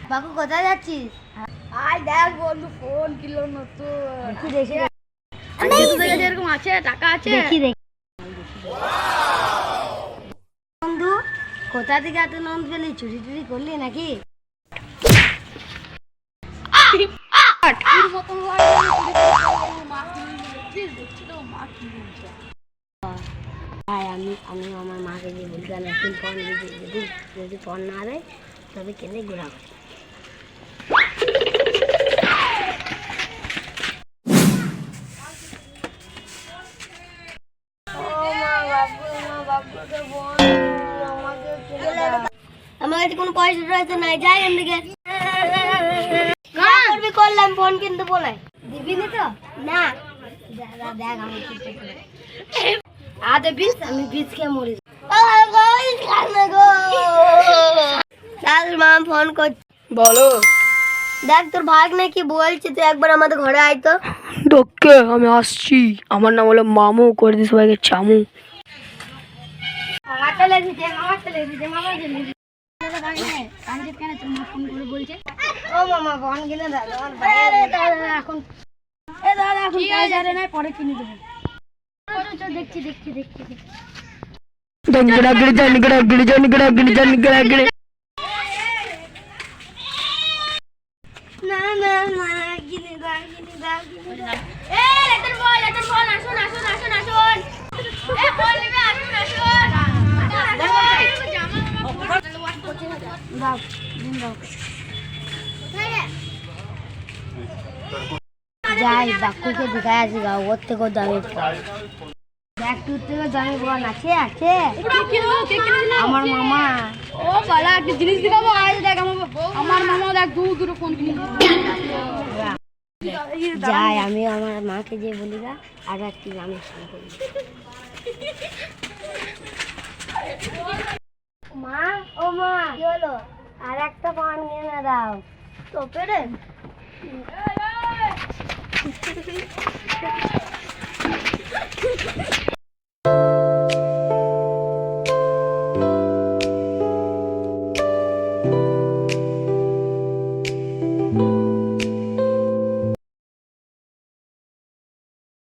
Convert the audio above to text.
বাবু কোথায় যাচ্ছিস? আয় দেখ বন্ধু ফোন কিনলো নতুন। দেখি এরকম আছে, টাকা আছে। দেখি বন্ধু, কোথা থেকে এত নন্দ পেলি? চুরি টুরি করলি নাকি? আমি আমার মাকে যে বলতে নতুন ফোন যদি ফোন না দেয় তবে কেনে ঘোরাবো। আমার কাছে কোনো পয়সা টয়সা নাই, যাই এখান থেকে। করবি করলাম, ফোন কিনতে বলে দিবি না তো? না দেখ আমি বীজ, আমি বীজ খেয়ে মরি। মা ফোন করছি। বলো। দেখ তোর ভাগ নাকি বলছি, তুই একবার আমাদের ঘরে আয় তো। ওকে আমি আসছি। আমার নাম হলো মামু, করে দিস সবাইকে চামু। মামা চলে এসেছে, মামা চলে এসেছে, মামা চলে এসেছে। ও মামা ফোন কিনে দাও। এখন পরে কিনে দেবো। দেখছি না কিনে দাও। যাই বাকুকে দেখায় আসি গা, ওর থেকেও দামি দেখ, তোর থেকে দামি ফোন আছে। আমার মামা। ও বালা একটা জিনিস দেখাবো। আজ দেখ আমার মামা দেখ দুটো ফোন কিনে যাই আমি আমার মাকে যে বলি গা, আর একটি আমি ফোন করি। মা, ও মা, কি হলো? আর একটা ফোন কিনে দাও তো পেরে।